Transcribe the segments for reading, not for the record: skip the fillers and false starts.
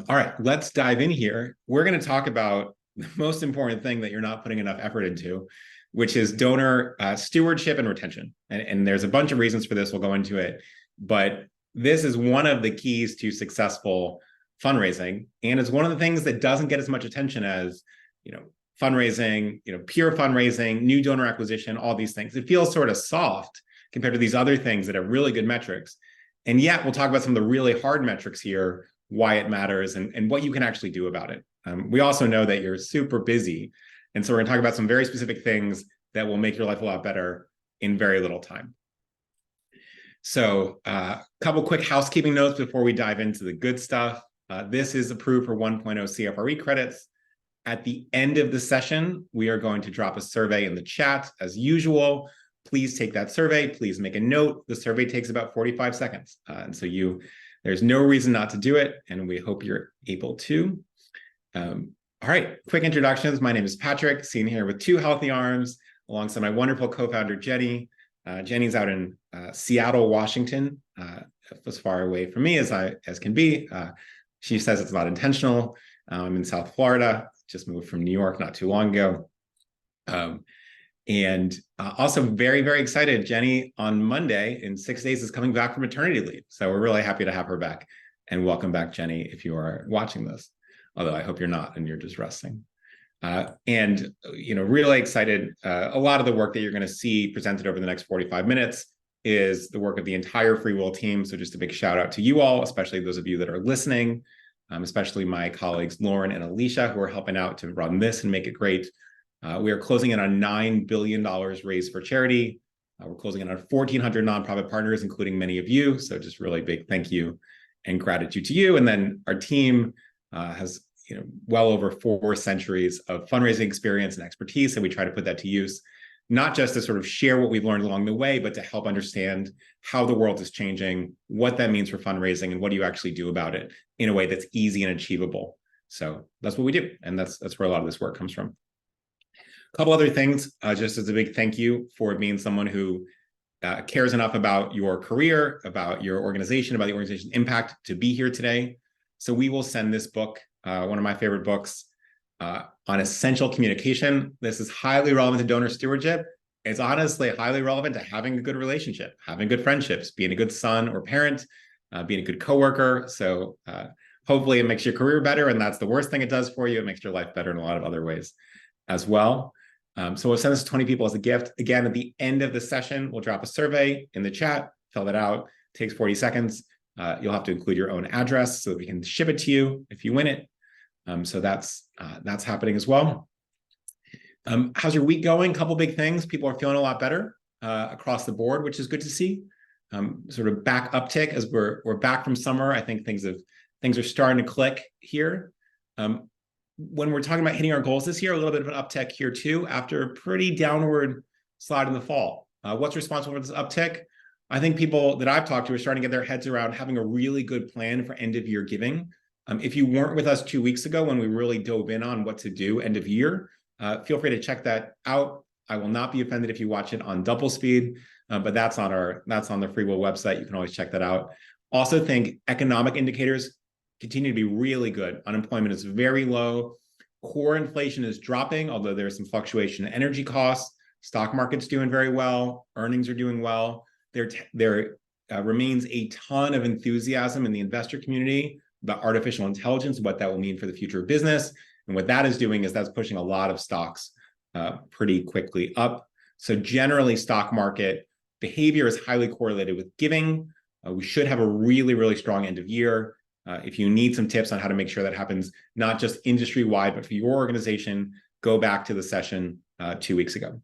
All right, let's dive in here. We're going to talk about the most important thing that you're not putting enough effort into, which is donor stewardship and retention. And there's a bunch of reasons for this. We'll go into it. But this is one of the keys to successful fundraising. And it's one of the things that doesn't get as much attention as, fundraising, peer fundraising, new donor acquisition, all these things. It feels sort of soft compared to these other things that have really good metrics. And yet we'll talk about some of the really hard metrics here, why it matters, and what you can actually do about it. We also know that you're super busy. And so we're going to talk about some very specific things that will make your life a lot better in very little time. So a couple quick housekeeping notes before we dive into the good stuff. This is approved for 1.0 CFRE credits. At the end of the session, we are going to drop a survey in the chat as usual. Please take that survey. Please make a note. The survey takes about 45 seconds. And so there's no reason not to do it. And we hope you're able to. All right, quick introductions. My name is Patrick, seen here with two healthy arms, alongside my wonderful co-founder, Jenny. Jenny's out in Seattle, Washington, as far away from me as can be. She says it's not intentional. I'm in South Florida, just moved from New York not too long ago. And also very, very excited. Jenny on Monday in 6 days is coming back from maternity leave. So we're really happy to have her back. And welcome back, Jenny, if you are watching this. Although I hope you're not and you're just resting. Really excited. A lot of the work that you're going to see presented over the next 45 minutes is the work of the entire FreeWill team. So just a big shout out to you all, especially those of you that are listening, especially my colleagues, Lauren and Alicia, who are helping out to run this and make it great. We are closing in on $9 billion raised for charity. We're closing in on 1,400 nonprofit partners, including many of you. So just really big thank you and gratitude to you. And then our team has well over 4 centuries of fundraising experience and expertise, and we try to put that to use, not just to sort of share what we've learned along the way, but to help understand how the world is changing, what that means for fundraising, and what do you actually do about it in a way that's easy and achievable. So that's what we do, and that's where a lot of this work comes from. A couple other things, just as a big thank you for being someone who cares enough about your career, about your organization, about the organization's impact to be here today. So we will send this book, one of my favorite books, on essential communication. This is highly relevant to donor stewardship. It's honestly highly relevant to having a good relationship, having good friendships, being a good son or parent, being a good coworker. So hopefully it makes your career better, and that's the worst thing it does for you. It makes your life better in a lot of other ways as well. So we'll send this to 20 people as a gift. Again, at the end of the session, we'll drop a survey in the chat, fill that out, it takes 40 seconds. You'll have to include your own address so that we can ship it to you if you win it. So that's happening as well. How's your week going? Couple big things. People are feeling a lot better across the board, which is good to see. Sort of back uptick as we're back from summer. I think things are starting to click here. When we're talking about hitting our goals this year, a little bit of an uptick here too, after a pretty downward slide in the fall. What's responsible for this uptick? I think people that I've talked to are starting to get their heads around having a really good plan for end of year giving. If you weren't with us 2 weeks ago when we really dove in on what to do end of year, feel free to check that out. I will not be offended if you watch it on double speed, but that's on the FreeWill website. You can always check that out. Also think economic indicators continue to be really good. Unemployment is very low. Core inflation is dropping, although there's some fluctuation in energy costs. Stock market's doing very well. Earnings are doing well. There remains a ton of enthusiasm in the investor community about artificial intelligence, what that will mean for the future of business. And what that is doing is that's pushing a lot of stocks pretty quickly up. So generally, stock market behavior is highly correlated with giving. We should have a really, really strong end of year. If you need some tips on how to make sure that happens, not just industry-wide, but for your organization, go back to the session 2 weeks ago.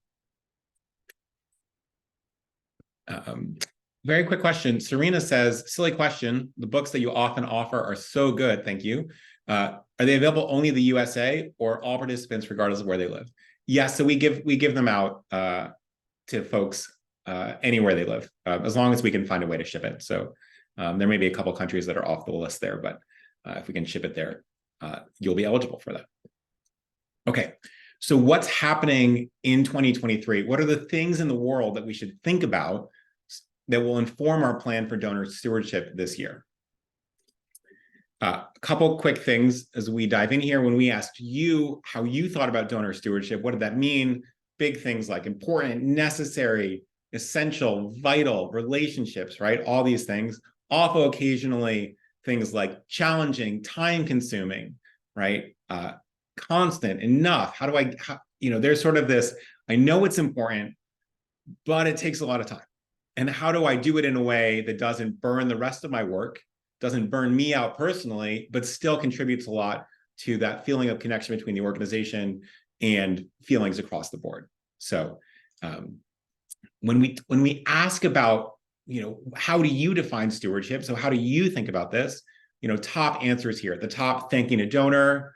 Very quick question. Serena says, silly question. The books that you often offer are so good. Thank you. Are they available only in the USA or all participants regardless of where they live? Yes. So we give them out to folks anywhere they live, as long as we can find a way to ship it. So there may be a couple countries that are off the list there, but if we can ship it there, you'll be eligible for that. Okay. So what's happening in 2023? What are the things in the world that we should think about that will inform our plan for donor stewardship this year? A couple quick things as we dive in here. When we asked you how you thought about donor stewardship, what did that mean? Big things like important, necessary, essential, vital, relationships, right? All these things. Also, occasionally, things like challenging, time-consuming, right? Constant, enough. How do I, there's sort of this, I know it's important, but it takes a lot of time. And how do I do it in a way that doesn't burn the rest of my work, doesn't burn me out personally, but still contributes a lot to that feeling of connection between the organization and feelings across the board. So when we ask about, how do you define stewardship? So how do you think about this? Top answers here. At the top, thanking a donor,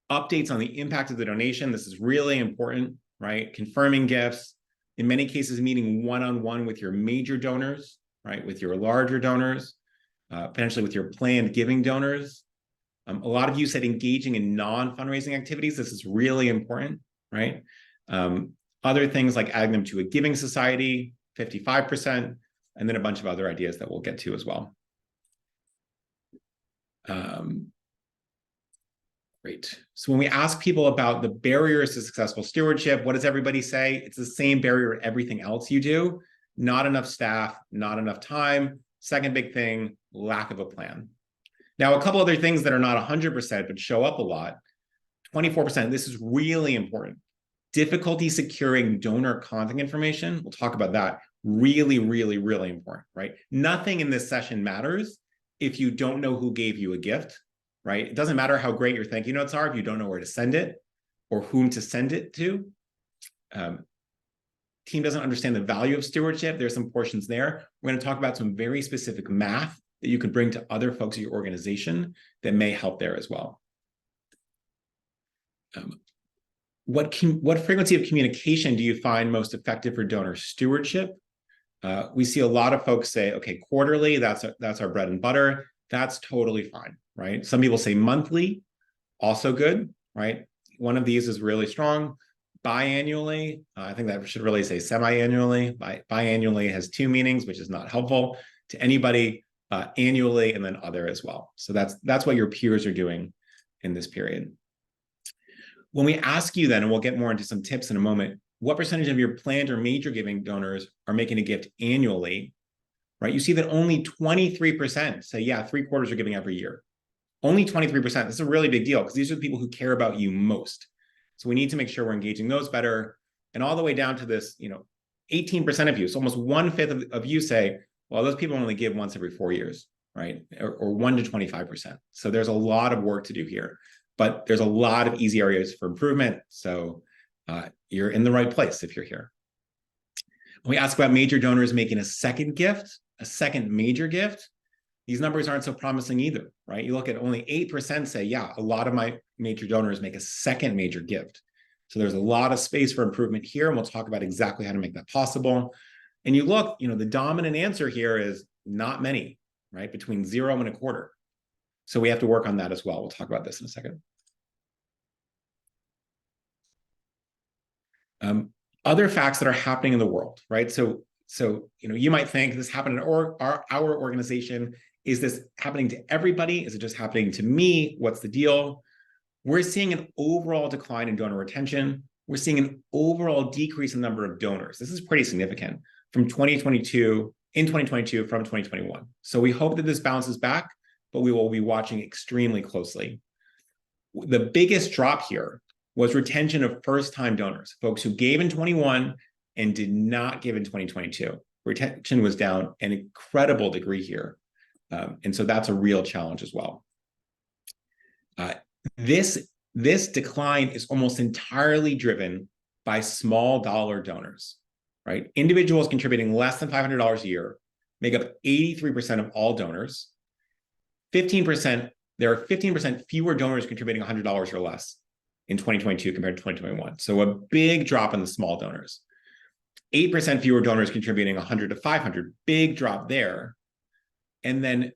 updates on the impact of the donation. This is really important, right? Confirming gifts, in many cases, meeting one-on-one with your major donors, right? With your larger donors, potentially with your planned giving donors. A lot of you said engaging in non-fundraising activities. This is really important, right? Other things like adding them to a giving society, 55%, and then a bunch of other ideas that we'll get to as well. Great. So when we ask people about the barriers to successful stewardship, what does everybody say? It's the same barrier to everything else you do. Not enough staff, not enough time. Second big thing, lack of a plan. Now, a couple other things that are not 100%, but show up a lot. 24%, this is really important. Difficulty securing donor contact information. We'll talk about that. Really, really, really important, right? Nothing in this session matters if you don't know who gave you a gift, right? It doesn't matter how great your thank you notes are if you don't know where to send it or whom to send it to. Team doesn't understand the value of stewardship. There's some portions there. We're going to talk about some very specific math that you could bring to other folks at your organization that may help there as well. What frequency of communication do you find most effective for donor stewardship? We see a lot of folks say, okay, quarterly, that's our bread and butter. That's totally fine, right? Some people say monthly, also good, right? One of these is really strong. Biannually, I think that should really say semi-annually. Biannually has two meanings, which is not helpful to anybody. Annually, and then other as well. So that's what your peers are doing in this period. When we ask you then, and we'll get more into some tips in a moment, what percentage of your planned or major giving donors are making a gift annually, right? You see that only 23% say, yeah, 3/4 are giving every year. Only 23%. This is a really big deal because these are the people who care about you most. So we need to make sure we're engaging those better. And all the way down to this, 18% of you, so almost 1/5 of you say, well, those people only give once every 4 years, right? Or 1 to 25%. So there's a lot of work to do here, but there's a lot of easy areas for improvement. So you're in the right place if you're here. When we ask about major donors making a second gift, a second major gift, these numbers aren't so promising either, right? You look at only 8% say, yeah, a lot of my major donors make a second major gift. So there's a lot of space for improvement here, and we'll talk about exactly how to make that possible. And you look, the dominant answer here is not many, right? Between 0 and 1/4. So we have to work on that as well. We'll talk about this in a second. Other facts that are happening in the world, right? So you might think this happened in our organization. Is this happening to everybody? Is it just happening to me? What's the deal? We're seeing an overall decline in donor retention. We're seeing an overall decrease in the number of donors. This is pretty significant from 2022 from 2021. So we hope that this bounces back, but we will be watching extremely closely. The biggest drop here was retention of first-time donors, folks who gave in 21 and did not give in 2022. Retention was down an incredible degree here. And so that's a real challenge as well. This decline is almost entirely driven by small dollar donors, right? Individuals contributing less than $500 a year make up 83% of all donors. There are 15% fewer donors contributing $100 or less in 2022 compared to 2021. So a big drop in the small donors. 8% fewer donors contributing 100 to 500, big drop there. And then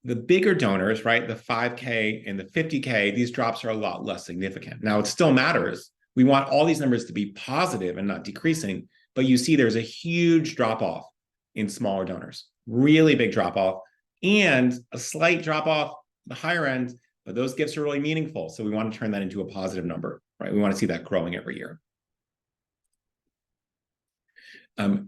the bigger donors, right, the 5K and the 50K, these drops are a lot less significant. Now, it still matters. We want all these numbers to be positive and not decreasing, but you see there's a huge drop-off in smaller donors, really big drop-off, and a slight drop-off the higher end, but those gifts are really meaningful. So we want to turn that into a positive number, right? We want to see that growing every year. We'll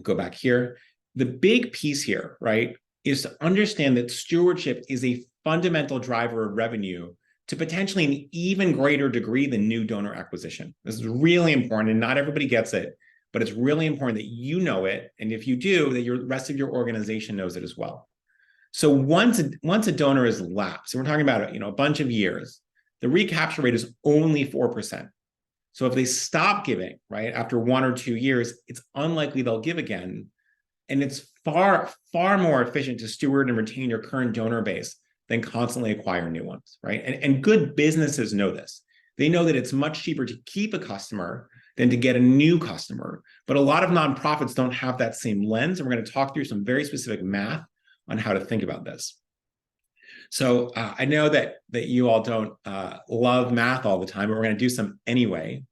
go back here. The big piece here, right, is to understand that stewardship is a fundamental driver of revenue to potentially an even greater degree than new donor acquisition. This is really important, and not everybody gets it, but it's really important that you know it, and if you do, that the rest of your organization knows it as well. So once a donor is lapsed, and we're talking about a bunch of years, the recapture rate is only 4%. So if they stop giving, right, after 1 or 2 years, it's unlikely they'll give again. And it's far, far more efficient to steward and retain your current donor base than constantly acquire new ones, right? And good businesses know this. They know that it's much cheaper to keep a customer than to get a new customer. But a lot of nonprofits don't have that same lens. And we're going to talk through some very specific math on how to think about this. So I know that you all don't love math all the time, but we're going to do some anyway.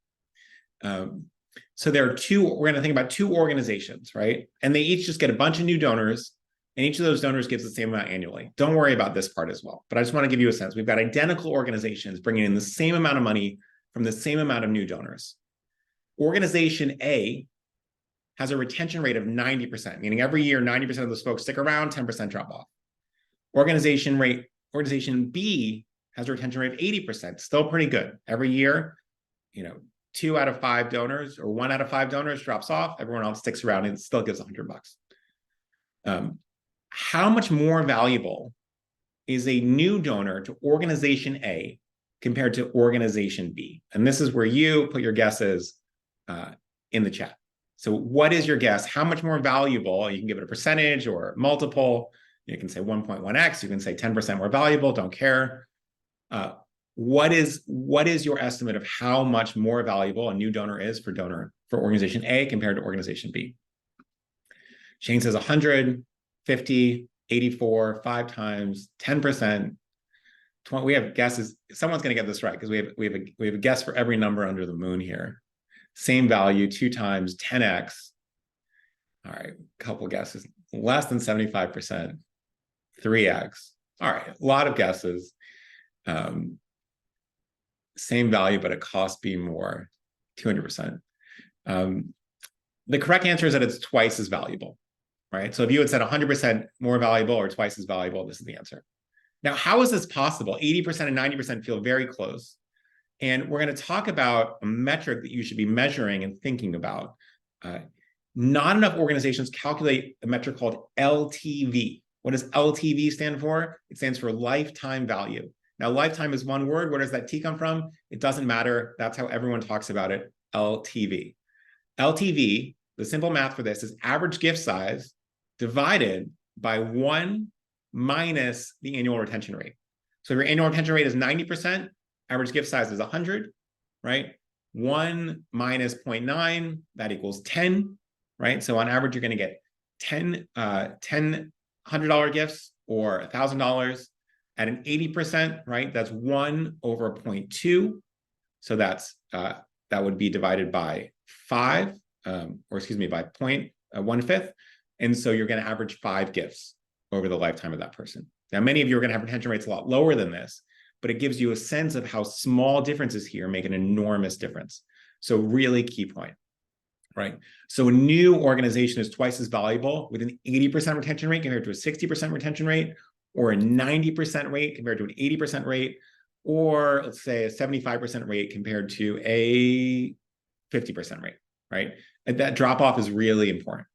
So we're going to think about 2 organizations, right? And they each just get a bunch of new donors, and each of those donors gives the same amount annually. Don't worry about this part as well, but I just want to give you a sense. We've got identical organizations bringing in the same amount of money from the same amount of new donors. Organization A has a retention rate of 90%, meaning every year, 90% of those folks stick around, 10% drop off. Organization B has a retention rate of 80%, still pretty good. Every year, 2 out of 5 donors or 1 out of 5 donors drops off. Everyone else sticks around and still gives $100. How much more valuable is a new donor to organization A compared to organization B? And this is where you put your guesses in the chat. So what is your guess? How much more valuable? You can give it a percentage or multiple. You can say 1.1x. You can say 10% more valuable. Don't care. What is your estimate of how much more valuable a new donor is for organization A compared to organization B? Shane says 100, 50, 84, 5 times, 10%. 20, we have guesses. Someone's going to get this right because we have a guess for every number under the moon here. Same value, 2 times, 10x. All right, a couple guesses. Less than 75%, 3x. All right, a lot of guesses. Same value, but it costs B more, 200%. The correct answer is that it's twice as valuable, right? So if you had said 100% more valuable or twice as valuable, this is the answer. Now, how is this possible? 80% and 90% feel very close. And we're going to talk about a metric that you should be measuring and thinking about. Not enough organizations calculate a metric called LTV. What does LTV stand for? It stands for lifetime value. Now, lifetime is one word. Where does that T come from? It doesn't matter. That's how everyone talks about it, LTV. LTV, the simple math for this is average gift size divided by 1 minus the annual retention rate. So if your annual retention rate is 90%, average gift size is 100, right? 1 minus 0.9, that equals 10, right? So on average, you're going to get 10 $100 gifts or $1,000 at an 80%, right? That's 1 over 0.2. So that's that would be divided by 5, by 1/5. And so you're going to average 5 gifts over the lifetime of that person. Now, many of you are going to have retention rates a lot lower than this, but it gives you a sense of how small differences here make an enormous difference. So really key point, right? So a new organization is twice as valuable with an 80% retention rate compared to a 60% retention rate, or a 90% rate compared to an 80% rate, or let's say a 75% rate compared to a 50% rate, right? And that drop off is really important.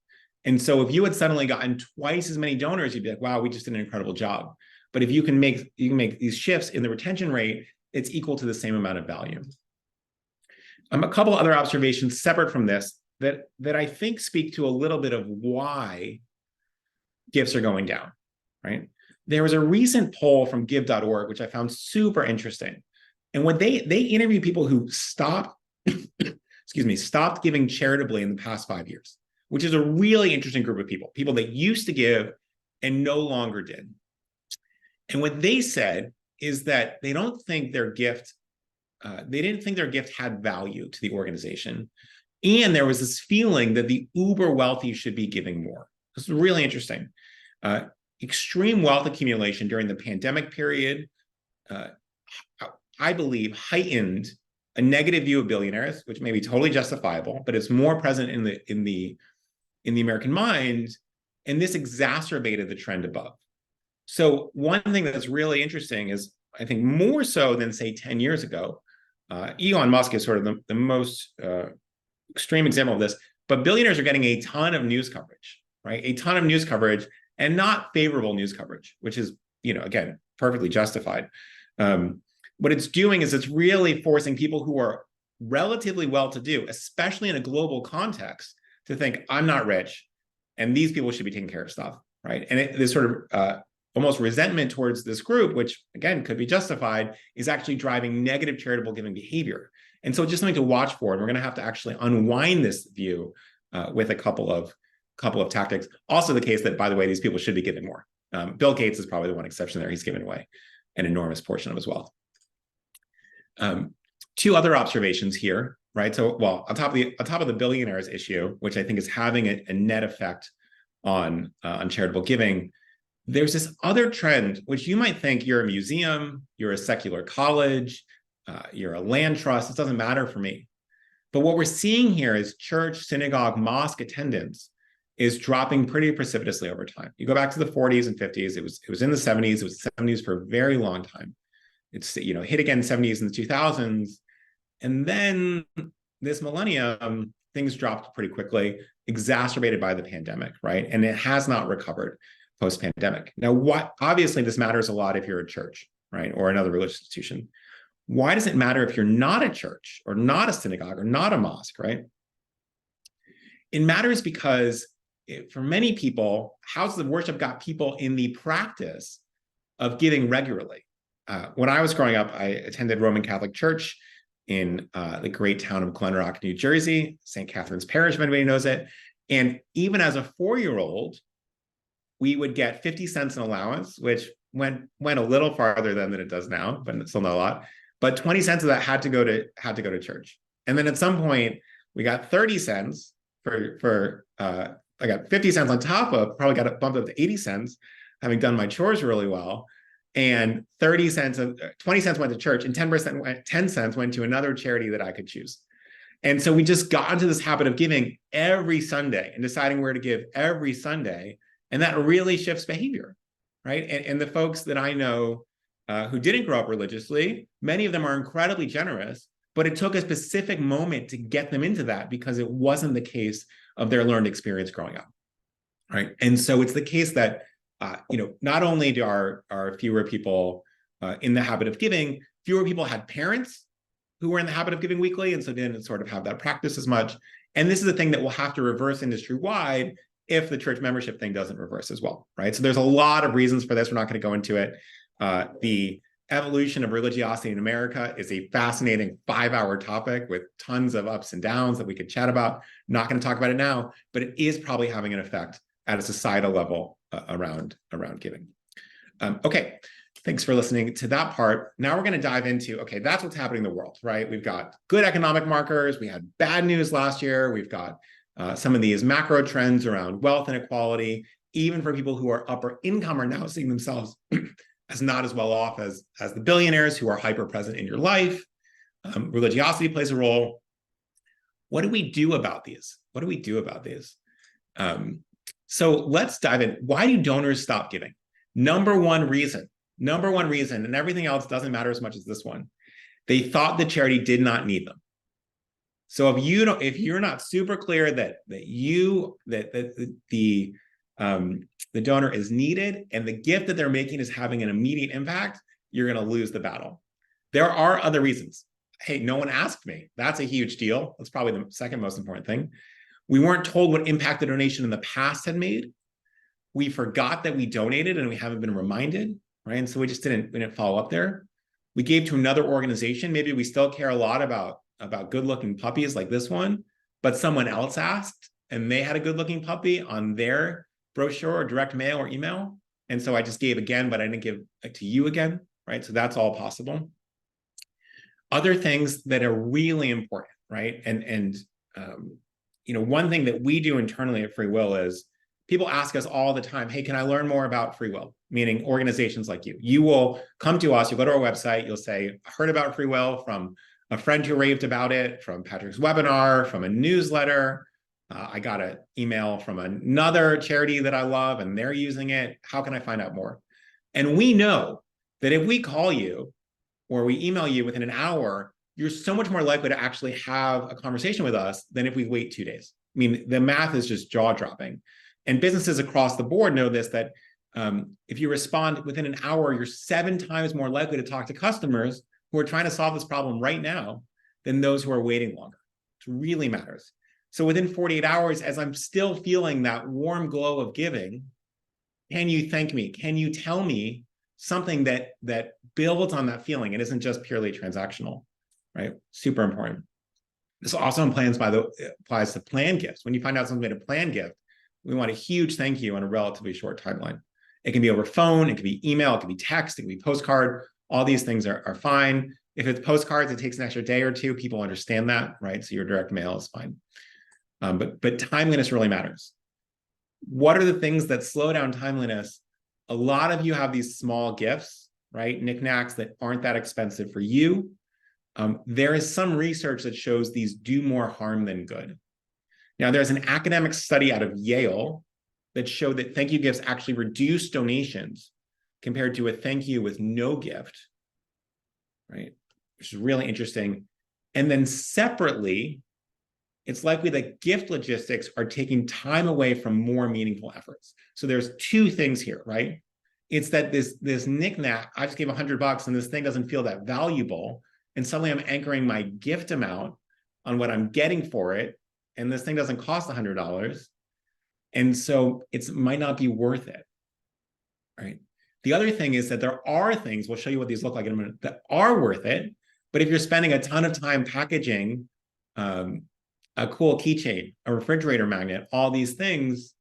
And so if you had suddenly gotten twice as many donors, you'd be like, wow, we just did an incredible job. But if you can make these shifts in the retention rate, it's equal to the same amount of value. A couple other observations separate from this that I think speak to a little bit of why gifts are going down, right? There was a recent poll from give.org, which I found super interesting. And when they interviewed people who stopped giving charitably in the past 5 years, which is a really interesting group of people that used to give and no longer did. And what they said is that they didn't think their gift had value to the organization. And there was this feeling that the uber wealthy should be giving more. This is really interesting. extreme wealth accumulation during the pandemic period, uh, I believe, heightened a negative view of billionaires, which may be totally justifiable, but it's more present in the American mind, and this exacerbated the trend above. So one thing that's really interesting is, I think more so than, say, 10 years ago, Elon Musk is sort of the most extreme example of this, but billionaires are getting a ton of news coverage, right? A ton of news coverage, and not favorable news coverage, which is, again, perfectly justified. What it's doing is it's really forcing people who are relatively well-to-do, especially in a global context, to think, I'm not rich, and these people should be taking care of stuff, right? And this sort of almost resentment towards this group, which again could be justified, is actually driving negative charitable giving behavior. And so just something to watch for, and we're going to have to actually unwind this view with a couple of tactics. Also the case that, by the way, these people should be giving more. Bill Gates is probably the one exception there. He's given away an enormous portion of his wealth. Two other observations here, right? So, well, on top of the billionaires issue, which I think is having a net effect on charitable giving, there's this other trend, which you might think you're a museum, you're a secular college, you're a land trust. It doesn't matter for me. But what we're seeing here is church, synagogue, mosque attendance is dropping pretty precipitously over time. You go back to the 40s and 50s, it was in the 70s, it was the 70s for a very long time. It's, hit again in the 70s and the 2000s. And then this millennium, things dropped pretty quickly, exacerbated by the pandemic, right? And it has not recovered post-pandemic. Now, obviously this matters a lot if you're a church, right? Or another religious institution. Why does it matter if you're not a church or not a synagogue or not a mosque, right? It matters because for many people, houses of worship got people in the practice of giving regularly. When I was growing up, I attended Roman Catholic Church in the great town of Glen Rock, New Jersey, St. Catherine's Parish, if anybody knows it. And even as a 4-year-old, we would get 50 cents in allowance, which went a little farther than it does now, but it's still not a lot. But 20 cents of that had to go to church. And then at some point, we got 30 cents I got 50 cents on top of, probably got it bumped up to 80 cents, having done my chores really well. And 20 cents went to church, and 10 cents went to another charity that I could choose. And so we just got into this habit of giving every Sunday and deciding where to give every Sunday. And that really shifts behavior, right? And the folks that I know who didn't grow up religiously, many of them are incredibly generous, but it took a specific moment to get them into that because it wasn't the case of their learned experience growing up, right? And so it's the case that not only are fewer people in the habit of giving, fewer people had parents who were in the habit of giving weekly, and so didn't sort of have that practice as much. And this is a thing that will have to reverse industry-wide if the church membership thing doesn't reverse as well, right? So there's a lot of reasons for this. We're not going to go into it. The evolution of religiosity in America is a fascinating 5-hour topic with tons of ups and downs that we could chat about. Not going to talk about it now, but it is probably having an effect at a societal level around giving. Okay, thanks for listening to that part. Now we're going to dive into, okay, that's what's happening in the world, right? We've got good economic markers. We had bad news last year. We've got some of these macro trends around wealth inequality. Even for people who are upper income are now seeing themselves as not as well off as the billionaires who are hyper present in your life. Religiosity plays a role. What do we do about these? So let's dive in. Why do donors stop giving? Number one reason, and everything else doesn't matter as much as this one. They thought the charity did not need them. So if you're not super clear that the donor is needed and the gift that they're making is having an immediate impact, you're going to lose the battle. There are other reasons. Hey, no one asked me. That's a huge deal. That's probably the second most important thing. We weren't told what impact the donation in the past had made. We forgot that we donated and we haven't been reminded, right? And so we didn't follow up there. We gave to another organization. Maybe we still care a lot about good-looking puppies like this one, but someone else asked and they had a good-looking puppy on their brochure or direct mail or email. And so I just gave again, but I didn't give to you again, right? So that's all possible. Other things that are really important, right? And one thing that we do internally at FreeWill is people ask us all the time, hey, can I learn more about FreeWill? Meaning organizations like you. You will come to us, you'll go to our website, you'll say, I heard about FreeWill from a friend who raved about it, from Patrick's webinar, from a newsletter. I got an email from another charity that I love and they're using it. How can I find out more? And we know that if we call you or we email you within an hour, you're so much more likely to actually have a conversation with us than if we wait 2 days. I mean, the math is just jaw-dropping. And businesses across the board know this, that if you respond within an hour, you're 7 times more likely to talk to customers who are trying to solve this problem right now than those who are waiting longer. It really matters. So within 48 hours, as I'm still feeling that warm glow of giving, can you thank me? Can you tell me something that builds on that feeling? It isn't just purely transactional, right? Super important. This also applies to plan gifts. When you find out something made a plan gift, we want a huge thank you on a relatively short timeline. It can be over phone, it can be email, it can be text, it can be postcard. All these things are fine. If it's postcards, it takes an extra day or 2. People understand that, right? So your direct mail is fine. But timeliness really matters. What are the things that slow down timeliness? A lot of you have these small gifts, right? Knickknacks that aren't that expensive for you. There is some research that shows these do more harm than good. Now, there's an academic study out of Yale that showed that thank you gifts actually reduce donations compared to a thank you with no gift, right? Which is really interesting. And then separately, it's likely that gift logistics are taking time away from more meaningful efforts. So there's 2 things here, right? It's that this knickknack, I just gave $100 and this thing doesn't feel that valuable. And suddenly I'm anchoring my gift amount on what I'm getting for it. And this thing doesn't cost $100. And so it might not be worth it, right? The other thing is that there are things, we'll show you what these look like in a minute, that are worth it. But if you're spending a ton of time packaging a cool keychain, a refrigerator magnet, all these things,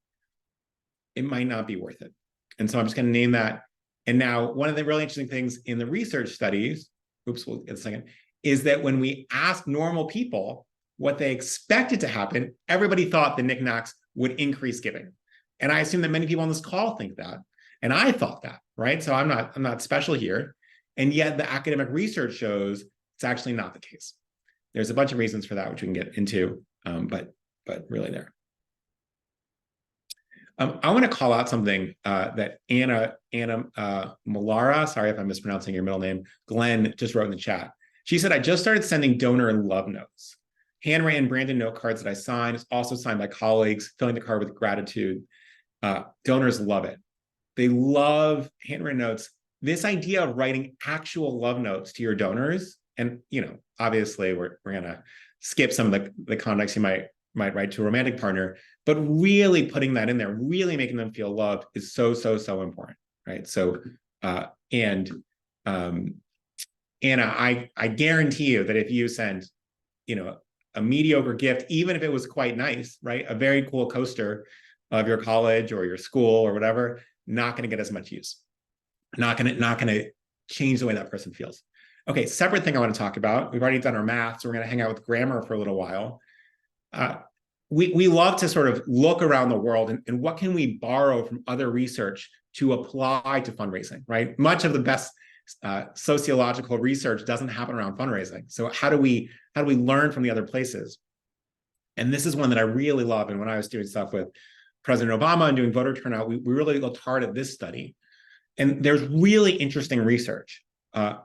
it might not be worth it. And so I'm just going to name that. And now one of the really interesting things in the research studies, oops, we'll get a second, is that when we ask normal people what they expected to happen, everybody thought the knickknacks would increase giving. And I assume that many people on this call think that. And I thought that, right? So I'm not special here. And yet the academic research shows it's actually not the case. There's a bunch of reasons for that, which we can get into, but really there. I want to call out something that Anna Malara, sorry if I'm mispronouncing your middle name, Glenn just wrote in the chat. She said, I just started sending donor love notes. Handwritten branded note cards that I sign, it's also signed by colleagues, filling the card with gratitude. Donors love it. They love handwritten notes. This idea of writing actual love notes to your donors, and obviously we're gonna skip some of the context you might write to a romantic partner, but really putting that in there, really making them feel loved is so important, right? So, Anna, I guarantee you that if you send, a mediocre gift, even if it was quite nice, right? A very cool coaster of your college or your school or whatever, not going to get as much use. Not going to change the way that person feels. Okay, separate thing I want to talk about. We've already done our math, so we're going to hang out with grammar for a little while. We love to sort of look around the world and what can we borrow from other research to apply to fundraising, right? Much of the best sociological research doesn't happen around fundraising. So how do we learn from the other places? And this is one that I really love. And when I was doing stuff with President Obama and doing voter turnout, we really looked hard at this study. And there's really interesting research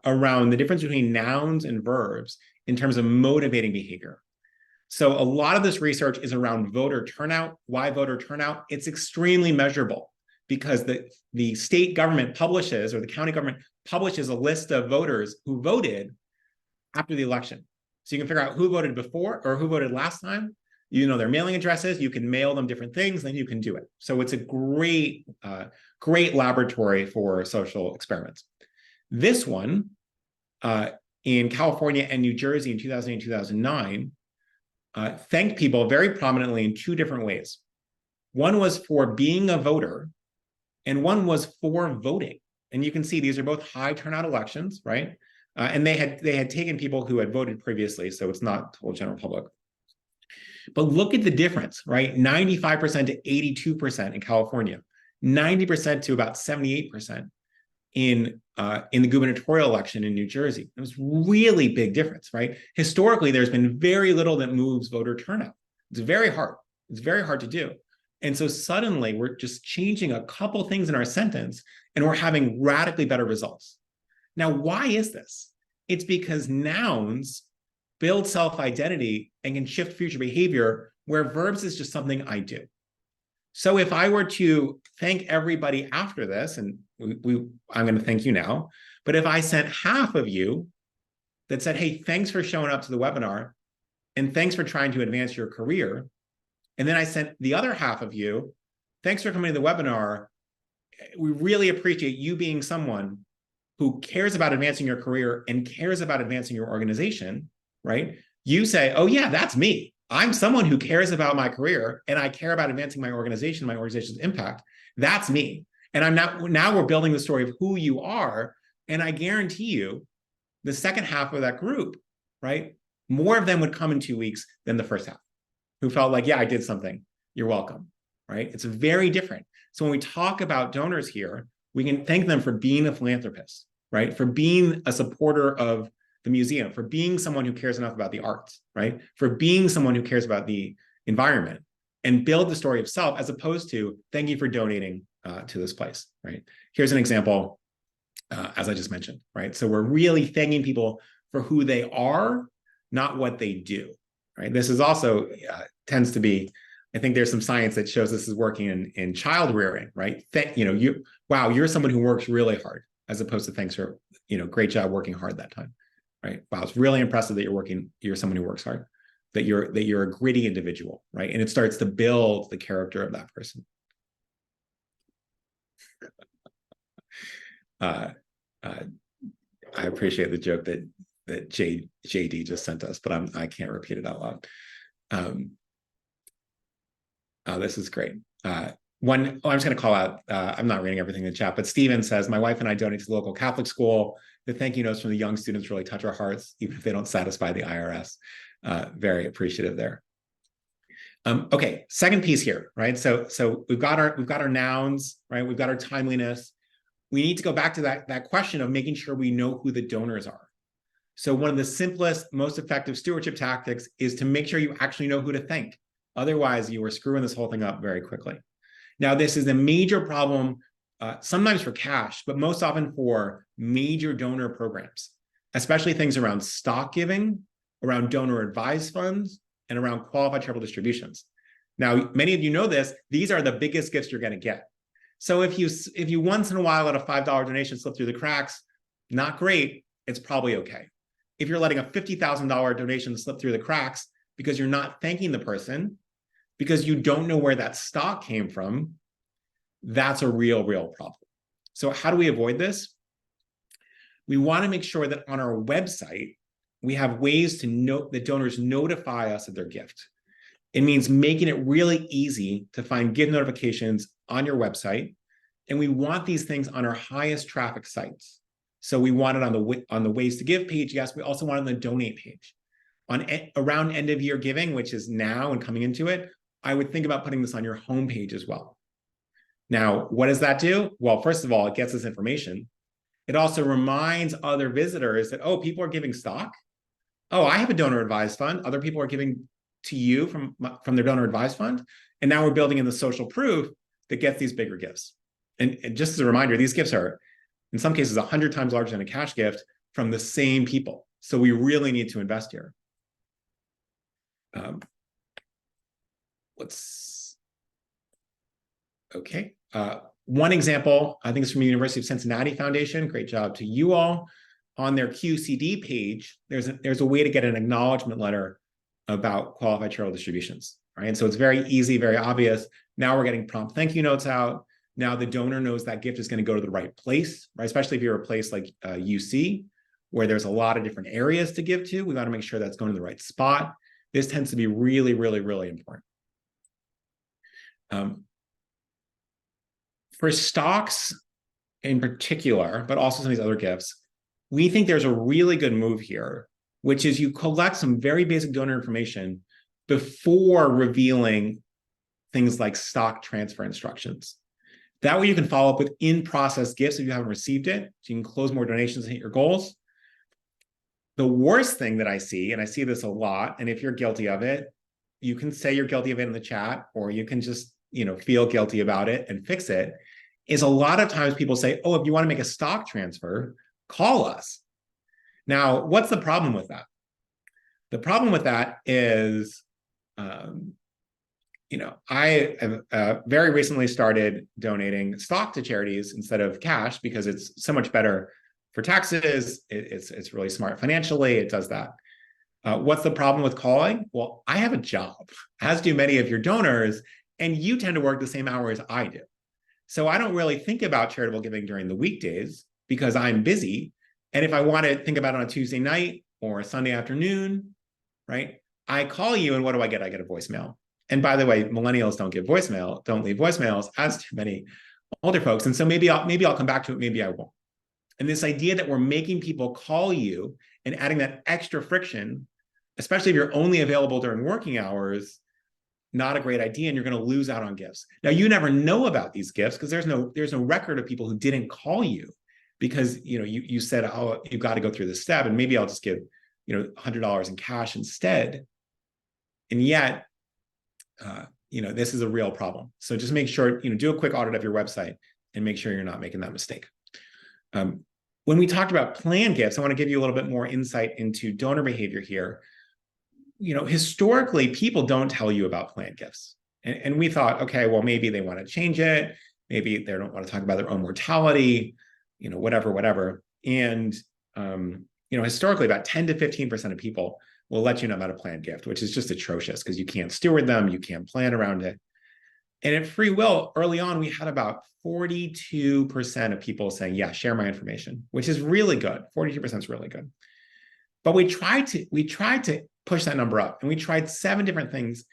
around the difference between nouns and verbs in terms of motivating behavior. So a lot of this research is around voter turnout. Why voter turnout? It's extremely measurable because the state government publishes, or the county government publishes, a list of voters who voted after the election. So you can figure out who voted before or who voted last time. You know their mailing addresses, you can mail them different things, then you can do it. So it's a great laboratory for social experiments. This one in California and New Jersey in 2008 and 2009 thanked people very prominently in 2 different ways. One was for being a voter, and one was for voting. And you can see these are both high turnout elections, right? And they had taken people who had voted previously, so it's not the whole general public. But look at the difference, right? 95% to 82% in California, 90% to about 78% in the gubernatorial election in New Jersey. It was really big difference, right? Historically, there's been very little that moves voter turnout. It's very hard. It's very hard to do. And so suddenly we're just changing a couple things in our sentence and we're having radically better results. Now, why is this? It's because nouns build self-identity and can shift future behavior where verbs is just something I do. So if I were to thank everybody after this, and I'm going to thank you now, but if I sent half of you that said, hey, thanks for showing up to the webinar and thanks for trying to advance your career, and then I sent the other half of you, thanks for coming to the webinar, we really appreciate you being someone who cares about advancing your career and cares about advancing your organization, right? You say, oh yeah, that's me. I'm someone who cares about my career and I care about advancing my organization's impact. That's me. And I'm now we're building the story of who you are. And I guarantee you the second half of that group, right? More of them would come in 2 weeks than the first half who felt like, yeah, I did something. You're welcome, right? It's very different. So when we talk about donors here, we can thank them for being a philanthropist, right? For being a supporter of the museum, for being someone who cares enough about the arts, right? For being someone who cares about the environment and build the story of self as opposed to thank you for donating to this place, right? Here's an example, as I just mentioned, right? So we're really thanking people for who they are, not what they do, right? This is also tends to be, I think there's some science that shows this is working in child rearing, right? Wow, you're someone who works really hard, as opposed to thanks for, great job working hard that time. Right? Wow, it's really impressive that you're someone who works hard, that you're a gritty individual, right? And it starts to build the character of that person. I appreciate the joke that JD just sent us, but I can't repeat it out loud. This is great. I'm just going to call out, I'm not reading everything in the chat, but Steven says, my wife and I donate to the local Catholic school. The thank you notes from the young students really touch our hearts, even if they don't satisfy the IRS. Very appreciative there. Okay, second piece here, right? So we've got our nouns, right? We've got our timeliness. We need to go back to that question of making sure we know who the donors are. So one of the simplest, most effective stewardship tactics is to make sure you actually know who to thank. Otherwise, you are screwing this whole thing up very quickly. Now, this is a major problem, sometimes for cash, but most often for major donor programs, especially things around stock giving, around donor advised funds, and around qualified charitable distributions. Now, many of you know this, these are the biggest gifts you're going to get. So if you once in a while let a $5 donation slip through the cracks, not great, it's probably okay. If you're letting a $50,000 donation slip through the cracks because you're not thanking the person, because you don't know where that stock came from, that's a real problem. So how do we avoid this? We want to make sure that on our website, we have ways to note that donors notify us of their gift. It means making it really easy to find gift notifications on your website. And we want these things on our highest traffic sites. So we want it on the ways to give page. Yes, we also want it on the donate page. Around end of year giving, which is now and coming into it, I would think about putting this on your homepage as well. Now, what does that do? Well, first of all, it gets us information. It also reminds other visitors that, oh, people are giving stock. Oh, I have a donor advised fund. Other people are giving to you from their donor advised fund. And now we're building in the social proof that gets these bigger gifts. And just as a reminder, these gifts are, in some cases, 100 times larger than a cash gift from the same people. So we really need to invest here. Okay. One example, I think it's from the University of Cincinnati Foundation. Great job to you all. On their QCD page, there's a way to get an acknowledgement letter about qualified charitable distributions. Right? And so it's very easy, very obvious. Now we're getting prompt thank you notes out. Now the donor knows that gift is going to go to the right place, right? Especially if you're a place like UC, where there's a lot of different areas to give to. We got to make sure that's going to the right spot. This tends to be really, really, really important. For stocks in particular, but also some of these other gifts, we think there's a really good move here, which is you collect some very basic donor information before revealing things like stock transfer instructions. That way you can follow up with in-process gifts if you haven't received it, so you can close more donations and hit your goals. The worst thing that I see, and I see this a lot, and if you're guilty of it, you can say you're guilty of it in the chat, or you can just, feel guilty about it and fix it, is a lot of times people say, oh, if you want to make a stock transfer, call us. Now, what's the problem with that? The problem with that is, I have very recently started donating stock to charities instead of cash because it's so much better for taxes. It's really smart financially. It does that. What's the problem with calling? Well, I have a job, as do many of your donors, and you tend to work the same hours I do. So I don't really think about charitable giving during the weekdays because I'm busy. And if I want to think about it on a Tuesday night or a Sunday afternoon, right, I call you, and what do I get? I get a voicemail. And by the way, millennials don't leave voicemails, as do many older folks. And so maybe I'll come back to it, maybe I won't. And this idea that we're making people call you and adding that extra friction, especially if you're only available during working hours, not a great idea, and you're going to lose out on gifts. Now, you never know about these gifts because there's no record of people who didn't call you because you said, oh, you've got to go through this step, and maybe I'll just give $100 in cash instead. And yet, this is a real problem. So just make sure, do a quick audit of your website and make sure you're not making that mistake. When we talked about planned gifts, I want to give you a little bit more insight into donor behavior here. Historically, people don't tell you about planned gifts. And we thought, okay, well, maybe they want to change it. Maybe they don't want to talk about their own mortality, whatever. And, historically, about 10 to 15% of people will let you know about a planned gift, which is just atrocious because you can't steward them, you can't plan around it. And at FreeWill, early on, we had about 42% of people saying, yeah, share my information, which is really good. 42% is really good. But we tried to push that number up, and we tried 7 different things,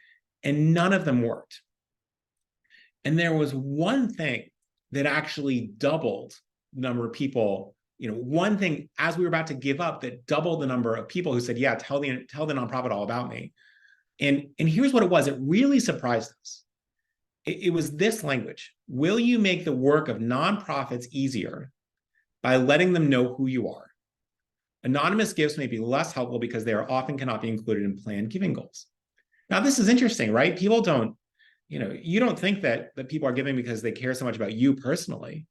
and none of them worked. And there was one thing that actually doubled the number of people, one thing as we were about to give up that doubled the number of people who said, yeah, tell the nonprofit all about me. And here's what it was. It really surprised us. It was this language. Will you make the work of nonprofits easier by letting them know who you are? Anonymous gifts may be less helpful because they often cannot be included in planned giving goals. Now, this is interesting, right? People don't, you don't think that people are giving because they care so much about you personally,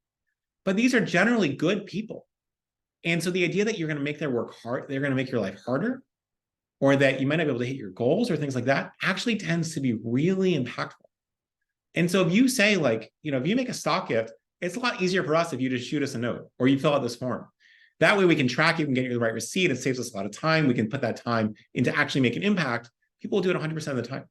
but these are generally good people. And so the idea that you're going to make their work hard, they're going to make your life harder, or that you might not be able to hit your goals or things like that, actually tends to be really impactful. And so if you say, if you make a stock gift, it's a lot easier for us if you just shoot us a note or you fill out this form. That way we can track you and get you the right receipt. It saves us a lot of time. We can put that time into actually making impact. People will do it 100% of the time,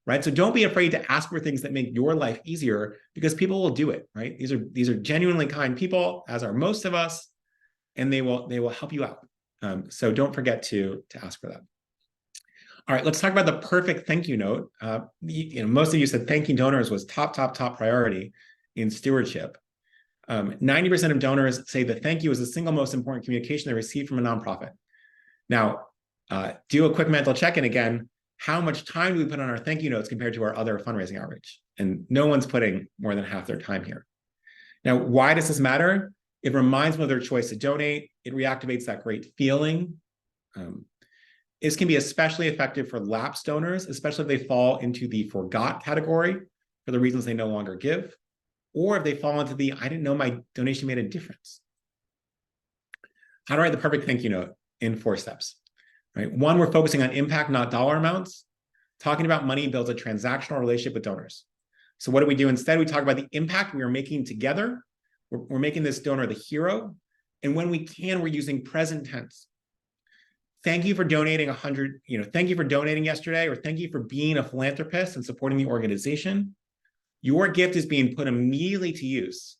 right? So don't be afraid to ask for things that make your life easier because people will do it, right? These are genuinely kind people, as are most of us, and they will help you out. So don't forget to ask for that. All right, let's talk about the perfect thank you note. Most of you said thanking donors was top priority in stewardship. 90% of donors say that thank you is the single most important communication they receive from a nonprofit. Now, do a quick mental check-in again. How much time do we put on our thank you notes compared to our other fundraising outreach? And no one's putting more than half their time here. Now, why does this matter? It reminds them of their choice to donate. It reactivates that great feeling. This can be especially effective for lapsed donors, especially if they fall into the forgot category for the reasons they no longer give, or if they fall into the, I didn't know my donation made a difference. How to write the perfect thank you note in 4 steps, right? 1, we're focusing on impact, not dollar amounts. Talking about money builds a transactional relationship with donors. So what do we do instead? We talk about the impact we are making together. We're making this donor the hero. And when we can, we're using present tense. Thank you for donating thank you for donating yesterday, or thank you for being a philanthropist and supporting the organization. Your gift is being put immediately to use,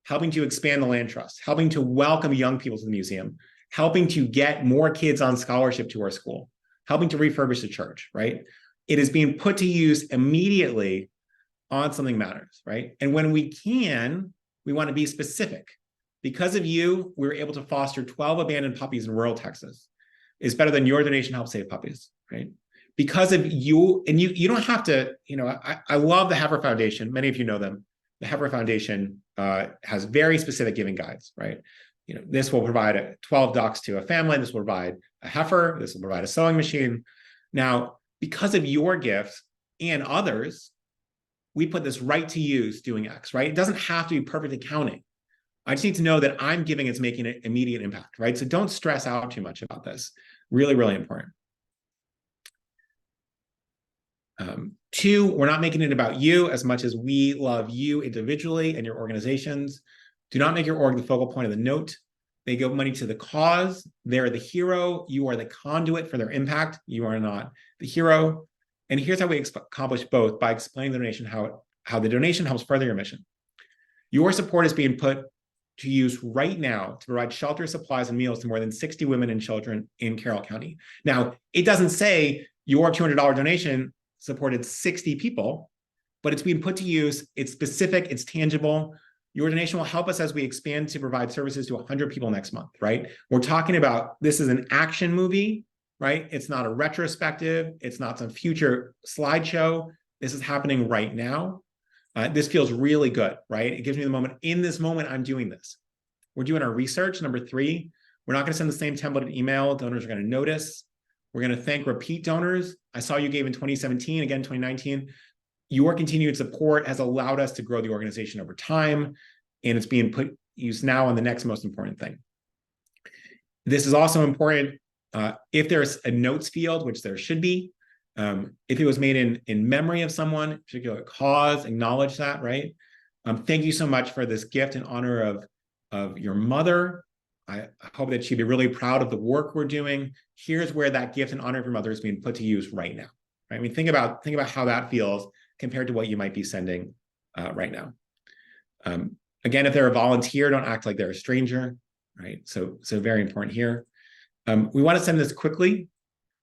helping to expand the land trust, helping to welcome young people to the museum, helping to get more kids on scholarship to our school, helping to refurbish the church, right? It is being put to use immediately on something matters, right? And when we can, we want to be specific. Because of you, we were able to foster 12 abandoned puppies in rural Texas. It's better than your donation helped save puppies, right? because of you, and you don't have to, I love the Heifer Foundation. Many of you know them. The Heifer Foundation has very specific giving guides, right? This will provide 12 ducks to a family. This will provide a heifer. This will provide a sewing machine. Now, because of your gifts and others, we put this right to use doing X, right? It doesn't have to be perfect accounting. I just need to know that I'm giving, it's making an immediate impact, right? So don't stress out too much about this. Really, really important. 2, we're not making it about you as much as we love you individually and your organizations. Do not make your org the focal point of the note. They give money to the cause. They're the hero. You are the conduit for their impact. You are not the hero. And here's how we accomplish both, by explaining the donation, how the donation helps further your mission. Your support is being put to use right now to provide shelter, supplies, and meals to more than 60 women and children in Carroll County. Now, it doesn't say your $200 donation supported 60 people, but it's being put to use. It's specific, it's tangible. Your donation will help us as we expand to provide services to 100 people next month, right? We're talking about, this is an action movie, right? It's not a retrospective. It's not some future slideshow. This is happening right now. This feels really good, right? It gives me the moment, in this moment, I'm doing this. We're doing our research. Number 3, we're not going to send the same templated email. Donors are going to notice. We're going to thank repeat donors. I saw you gave in 2017, again, 2019. Your continued support has allowed us to grow the organization over time, and it's being put use now on the next most important thing. This is also important if there's a notes field, which there should be. If it was made in memory of someone, particular cause, acknowledge that, right? Thank you so much for this gift in honor of your mother. I hope that she'd be really proud of the work we're doing. Here's where that gift in honor of your mother is being put to use right now. Right? I mean, think about how that feels compared to what you might be sending right now. Again, if they're a volunteer, don't act like they're a stranger, right? So very important here. We want to send this quickly.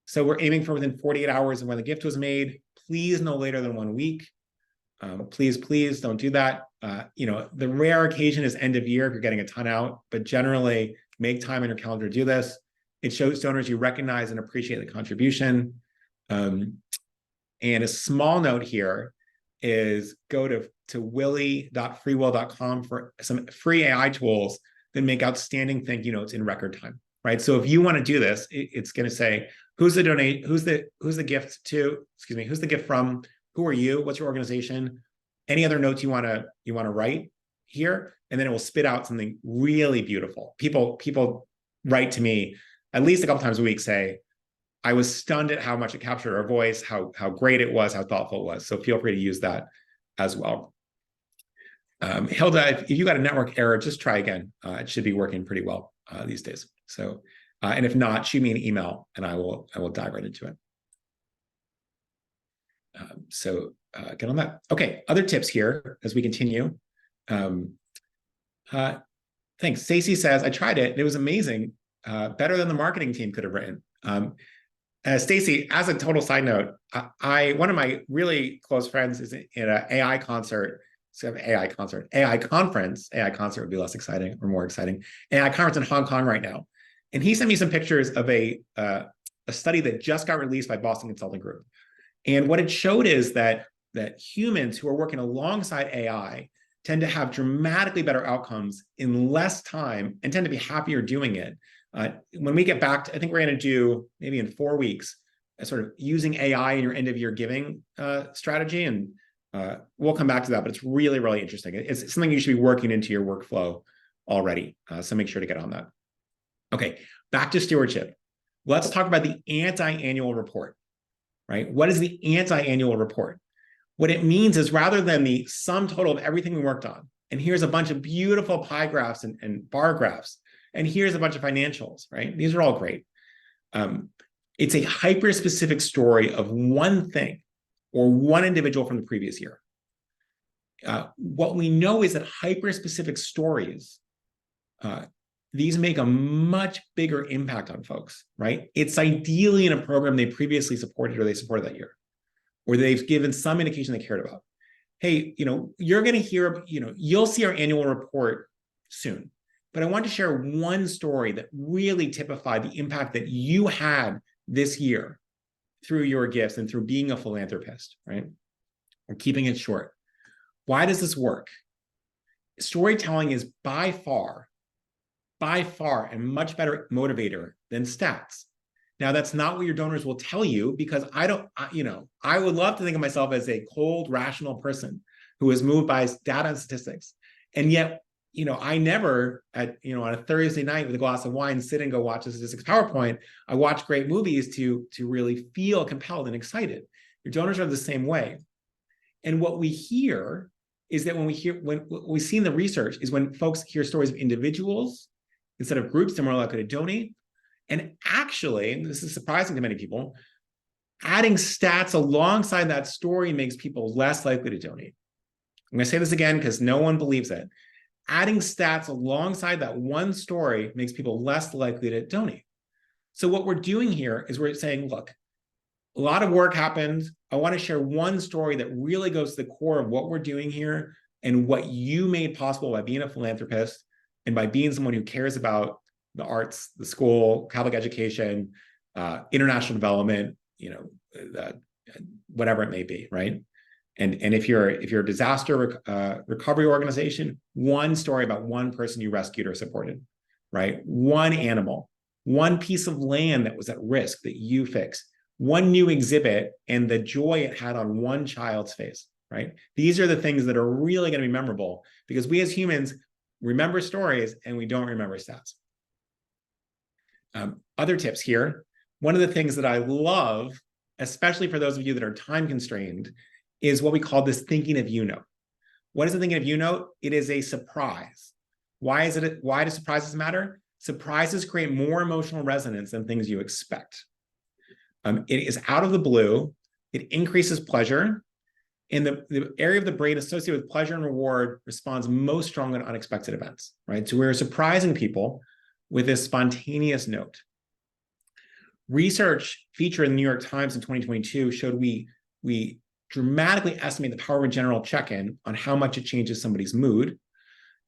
So we're aiming for within 48 hours of when the gift was made. Please no later than 1 week. Please don't do that. The rare occasion is end of year if you're getting a ton out, but generally make time in your calendar to do this. It shows donors you recognize and appreciate the contribution. And a small note here is go to willy.freewill.com for some free AI tools that make outstanding thank you notes in record time, right? So if you want to do this, it's going to say, who's the gift to, who's the gift from, who are you, what's your organization, any other notes you want to write here, and then it will spit out something really beautiful. People write to me at least a couple times a week, say, I was stunned at how much it captured our voice, how great it was, how thoughtful it was. So feel free to use that as well. Hilda, if you got a network error, just try again. It should be working pretty well these days. So, and if not, shoot me an email and I will dive right into it. Get on that. Okay, other tips here as we continue. Thanks. Stacey says, I tried it and it was amazing. Better than the marketing team could have written. Stacey, as a total side note, one of my really close friends is in an AI concert. So AI conference. AI concert would be less exciting or more exciting. AI conference in Hong Kong right now. And he sent me some pictures of a study that just got released by Boston Consulting Group. And what it showed is that humans who are working alongside AI tend to have dramatically better outcomes in less time and tend to be happier doing it. When we get back to, I think we're going to do maybe in 4 weeks, sort of using AI in your end of year giving strategy. And we'll come back to that, but it's really, really interesting. It's something you should be working into your workflow already. So make sure to get on that. Okay, back to stewardship. Let's talk about the anti-annual report, right? What is the anti-annual report? What it means is rather than the sum total of everything we worked on, and here's a bunch of beautiful pie graphs and bar graphs, and here's a bunch of financials, right? These are all great. It's a hyper-specific story of one thing or one individual from the previous year. What we know is that hyper-specific stories, these make a much bigger impact on folks, right? It's ideally in a program they previously supported or they supported that year, or they've given some indication they cared about. Hey, you're going to hear, you'll see our annual report soon, but I want to share one story that really typified the impact that you had this year through your gifts and through being a philanthropist, right? Or keeping it short. Why does this work? Storytelling is by far a much better motivator than stats. Now, that's not what your donors will tell you, because I would love to think of myself as a cold, rational person who is moved by data and statistics. And yet, I never, on a Thursday night with a glass of wine, sit and go watch a statistics PowerPoint. I watch great movies to really feel compelled and excited. Your donors are the same way. And what we hear is that when what we see in the research is when folks hear stories of individuals instead of groups, they're more likely to donate. And actually, and this is surprising to many people, adding stats alongside that story makes people less likely to donate. I'm going to say this again because no one believes it. Adding stats alongside that one story makes people less likely to donate. So what we're doing here is we're saying, look, a lot of work happened. I want to share one story that really goes to the core of what we're doing here and what you made possible by being a philanthropist and by being someone who cares about the arts, the school, Catholic education, international development, whatever it may be, right? And if you're a disaster recovery organization, one story about one person you rescued or supported, right? One animal, one piece of land that was at risk that you fixed, one new exhibit and the joy it had on one child's face, right? These are the things that are really going to be memorable, because we as humans remember stories and we don't remember stats. Other tips here. One of the things that I love, especially for those of you that are time constrained, is what we call this thinking of you note. What is the thinking of you note? It is a surprise. Why do surprises matter? Surprises create more emotional resonance than things you expect. It is out of the blue. It increases pleasure. And the area of the brain associated with pleasure and reward responds most strongly to unexpected events, right? So we're surprising people with this spontaneous note. Research featured in the New York Times in 2022 showed we dramatically estimate the power of a general check-in on how much it changes somebody's mood.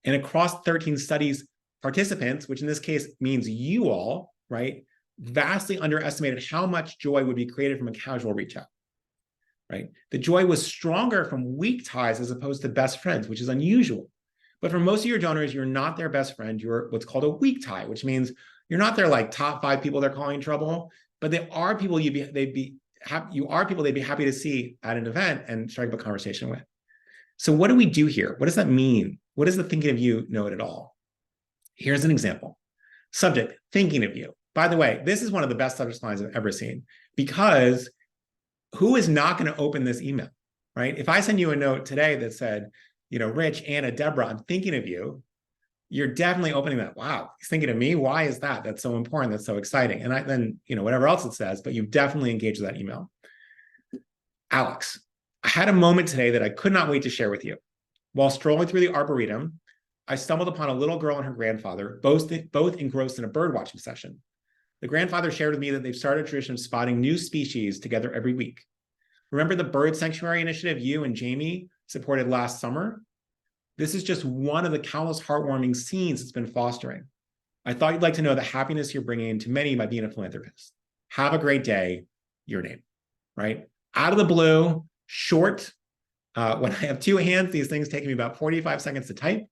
And across 13 studies, participants, which in this case means you all, right, vastly underestimated how much joy would be created from a casual reach out, right? The joy was stronger from weak ties as opposed to best friends, which is unusual. But for most of your donors, you're not their best friend. You're what's called a weak tie, which means you're not their like top 5 people they're calling trouble, but they are people they'd be happy to see at an event and strike up a conversation with. So what do we do here? What does that mean? What is the thinking of you note at all? Here's an example. Subject, thinking of you. By the way, this is one of the best subject lines I've ever seen, because who is not going to open this email, right? If I send you a note today that said, Rich, Anna, Deborah, I'm thinking of you, you're definitely opening that. Wow, he's thinking of me. Why is that? That's so important. That's so exciting. And then, whatever else it says, but you've definitely engaged with that email. Alex, I had a moment today that I could not wait to share with you. While strolling through the Arboretum, I stumbled upon a little girl and her grandfather, both engrossed in a bird watching session. The grandfather shared with me that they've started a tradition of spotting new species together every week. Remember the bird sanctuary initiative you and Jamie supported last summer? This is just one of the countless heartwarming scenes it's been fostering. I thought you'd like to know the happiness you're bringing to many by being a philanthropist. Have a great day, your name, right? Out of the blue, short. When I have 2 hands, these things take me about 45 seconds to type,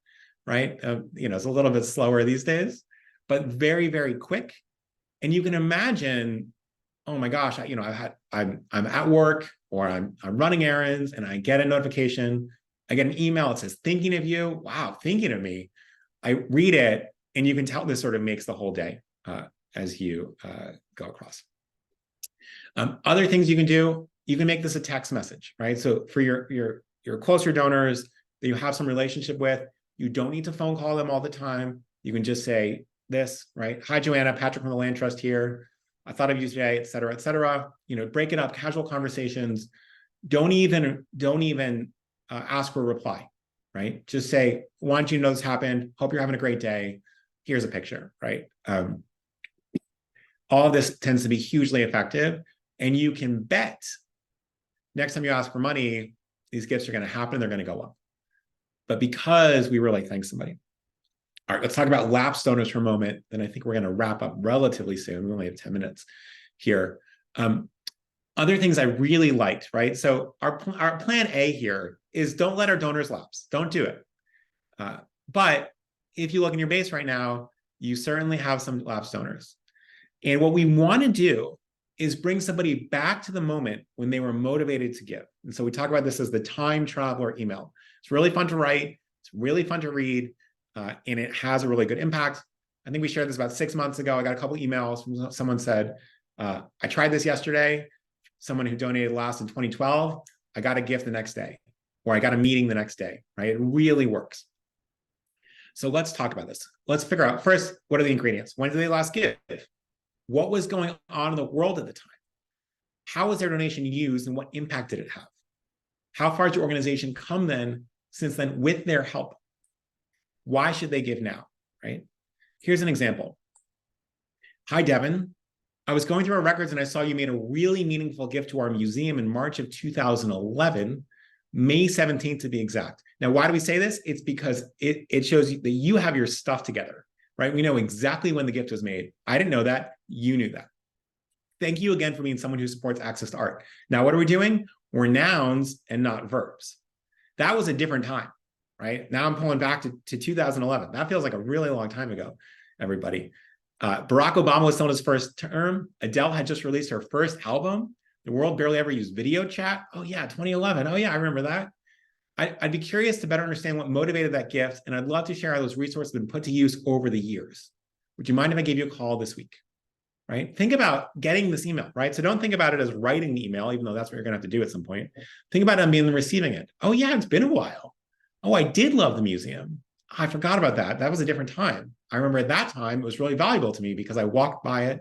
right? It's a little bit slower these days, but very, very quick. And you can imagine, oh my gosh, I'm at work or I'm running errands and I get a notification. I get an email, it says, thinking of you. Wow, thinking of me. I read it, and you can tell this sort of makes the whole day as you go across. Other things you can do, you can make this a text message, right? So for your closer donors that you have some relationship with, you don't need to phone call them all the time. You can just say this, right? Hi, Joanna, Patrick from the Land Trust here. I thought of you today, et cetera, et cetera. Break it up, casual conversations. Don't even ask for a reply, right? Just say, want you to know this happened. Hope you're having a great day. Here's a picture, right? All of this tends to be hugely effective. And you can bet next time you ask for money, these gifts are going to happen. They're going to go up. But because we really thank somebody. All right, let's talk about lapsed donors for a moment. Then I think we're going to wrap up relatively soon. We only have 10 minutes here. Other things I really liked, right? So our plan A here is don't let our donors lapse. Don't do it. But if you look in your base right now, you certainly have some lapsed donors. And what we want to do is bring somebody back to the moment when they were motivated to give. And so we talk about this as the time traveler email. It's really fun to write. It's really fun to read. And it has a really good impact. I think we shared this about 6 months ago. I got a couple emails from someone said, I tried this yesterday. Someone who donated last in 2012, I got a gift the next day, or I got a meeting the next day, right? It really works. So let's talk about this. Let's figure out first, what are the ingredients? When did they last give? What was going on in the world at the time? How was their donation used and what impact did it have? How far has your organization come since then with their help? Why should they give now, right? Here's an example. Hi, Devin. I was going through our records and I saw you made a really meaningful gift to our museum in March of 2011, May 17th to be exact. Now, why do we say this? It's because it shows you that you have your stuff together, right? We know exactly when the gift was made. I didn't know that. You knew that. Thank you again for being someone who supports access to art. Now, what are we doing? We're nouns and not verbs. That was a different time, right? Now I'm pulling back to 2011. That feels like a really long time ago, everybody. Barack Obama was still in his first term. Adele had just released her first album. The world barely ever used video chat. Oh yeah, 2011. Oh yeah, I remember that. I'd be curious to better understand what motivated that gift, and I'd love to share how those resources have been put to use over the years. Would you mind if I gave you a call this week? Right? Think about getting this email, right? So don't think about it as writing the email, even though that's what you're going to have to do at some point. Think about it on being receiving it. Oh yeah, it's been a while. Oh, I did love the museum. I forgot about that. That was a different time. I remember at that time, it was really valuable to me because I walked by it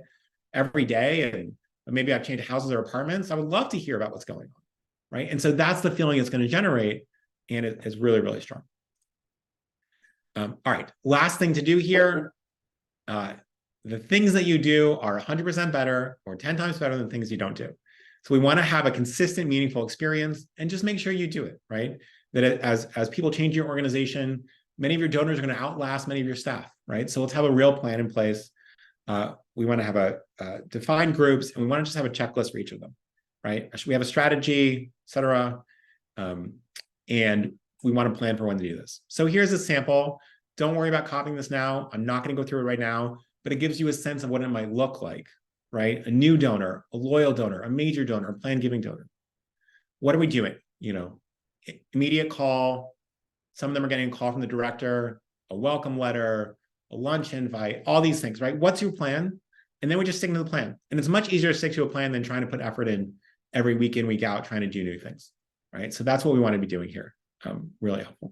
every day, and maybe I've changed houses or apartments. I would love to hear about what's going on, right? And so that's the feeling it's going to generate, and it is really, really strong. All right, last thing to do here. The things that you do are 100% better or 10 times better than things you don't do. So we want to have a consistent, meaningful experience and just make sure you do it, right? That as people change your organization, many of your donors are going to outlast many of your staff, right? So let's have a real plan in place. We want to have defined groups, and we want to just have a checklist for each of them, right? We have a strategy, et cetera. And we want to plan for when to do this. So here's a sample. Don't worry about copying this now. I'm not going to go through it right now, but it gives you a sense of what it might look like, right? A new donor, a loyal donor, a major donor, a planned giving donor. What are we doing? Immediate call. Some of them are getting a call from the director, a welcome letter, a lunch invite, all these things, right? What's your plan? And then we just stick to the plan. And it's much easier to stick to a plan than trying to put effort in every week in, week out, trying to do new things, right? So that's what we want to be doing here. Really helpful.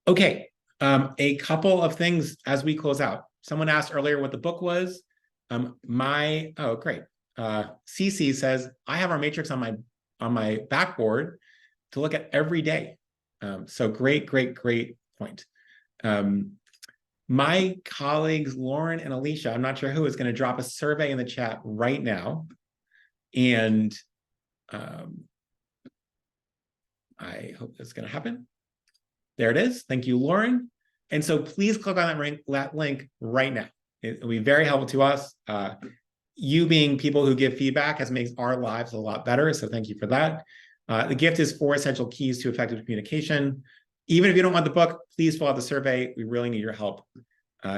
Okay, a couple of things as we close out. Someone asked earlier what the book was. Oh, great. CC says, I have our matrix on my backboard to look at every day. So great point. My colleagues, Lauren and Alicia, I'm not sure who, is going to drop a survey in the chat right now. And I hope that's going to happen. There it is. Thank you, Lauren. And so please click on that link right now. It will be very helpful to us. You being people who give feedback makes our lives a lot better. So thank you for that. The gift is 4 essential keys to effective communication. Even if you don't want the book, please fill out the survey. We really need your help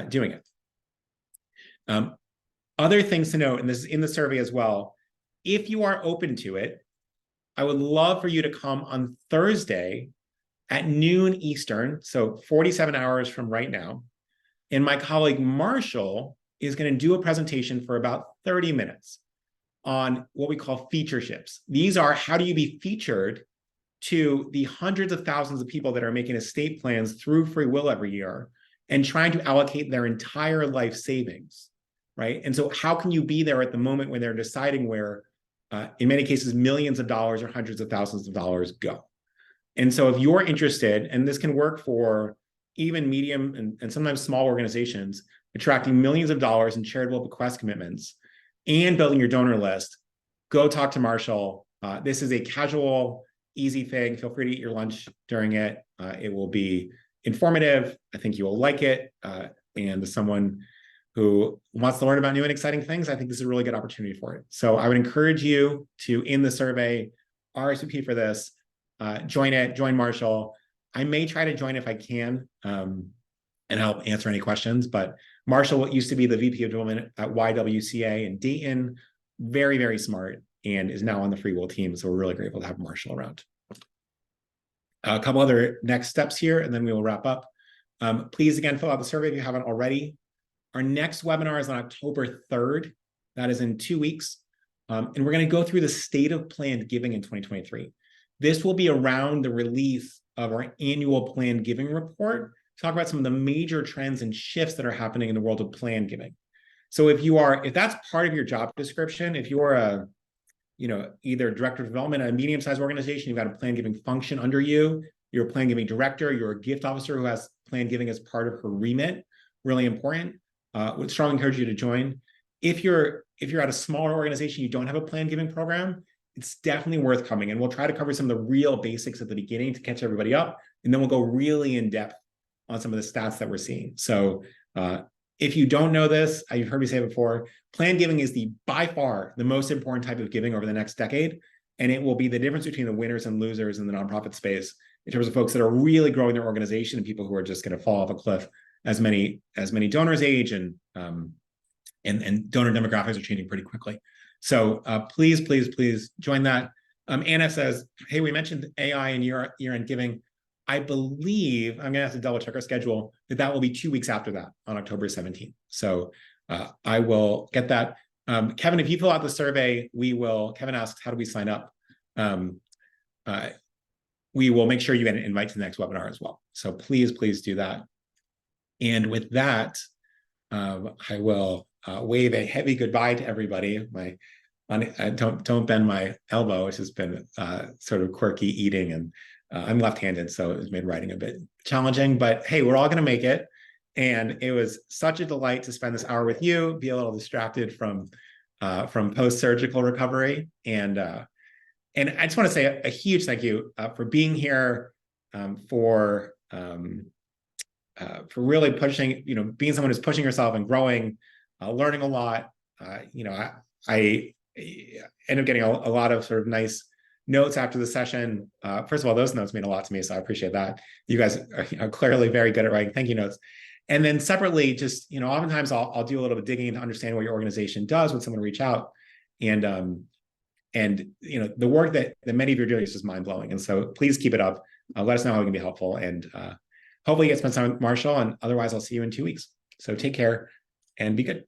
doing it. Other things to note, and this is in the survey as well, if you are open to it, I would love for you to come on Thursday at noon Eastern, so 47 hours from right now. And my colleague Marshall is going to do a presentation for about 30 minutes on what we call featureships. These are, how do you be featured to the hundreds of thousands of people that are making estate plans through FreeWill every year and trying to allocate their entire life savings, right? And so how can you be there at the moment when they're deciding where, in many cases, millions of dollars or hundreds of thousands of dollars go? And so if you're interested, and this can work for even medium and sometimes small organizations, attracting millions of dollars in charitable bequest commitments and building your donor list, go talk to Marshall. This is a casual, easy thing. Feel free to eat your lunch during it. It will be informative. I think you will like it. And as someone who wants to learn about new and exciting things, I think this is a really good opportunity for it. So I would encourage you to, in the survey, RSVP for this, join it, join Marshall. I may try to join if I can and help answer any questions, but Marshall used to be the VP of Development at YWCA in Dayton, very, very smart, and is now on the FreeWill team. So we're really grateful to have Marshall around. A couple other next steps here, and then we will wrap up. Please, again, fill out the survey if you haven't already. Our next webinar is on October 3rd. That is in 2 weeks. And we're going to go through the state of planned giving in 2023. This will be around the release of our annual planned giving report, talk about some of the major trends and shifts that are happening in the world of planned giving. So if that's part of your job description, if you're either director of development at a medium-sized organization, you've got a planned giving function under you, you're a planned giving director, you're a gift officer who has planned giving as part of her remit, really important. Would strongly encourage you to join. If you're at a smaller organization, you don't have a planned giving program, it's definitely worth coming. And we'll try to cover some of the real basics at the beginning to catch everybody up. And then we'll go really in depth on some of the stats that we're seeing. So if you don't know this, you've heard me say it before, planned giving is by far the most important type of giving over the next decade. And it will be the difference between the winners and losers in the nonprofit space in terms of folks that are really growing their organization and people who are just going to fall off a cliff as many donors age and donor demographics are changing pretty quickly. So please join that. Anna says, hey, we mentioned AI and year-end giving. I believe, I'm going to have to double check our schedule, that will be 2 weeks after that on October 17th. So I will get that. Kevin, if you fill out the survey, Kevin asks, how do we sign up? We will make sure you get an invite to the next webinar as well. So please do that. And with that, I will wave a heavy goodbye to everybody. Don't bend my elbow, which has been sort of quirky eating, and I'm left-handed, so it made writing a bit challenging. But hey, we're all going to make it, and it was such a delight to spend this hour with you, be a little distracted from post-surgical recovery, and I just want to say a huge thank you for being here, for really pushing, being someone who's pushing yourself and growing, learning a lot. I end up getting a lot of sort of nice notes after the session. First of all, those notes mean a lot to me, so I appreciate that. You guys are clearly very good at writing thank you notes. And then separately, just, oftentimes I'll do a little bit of digging to understand what your organization does when someone reach out. And the work that many of you are doing is just mind-blowing. And so please keep it up. Let us know how we can be helpful. And hopefully you get to spend time with Marshall, and otherwise I'll see you in 2 weeks. So take care and be good.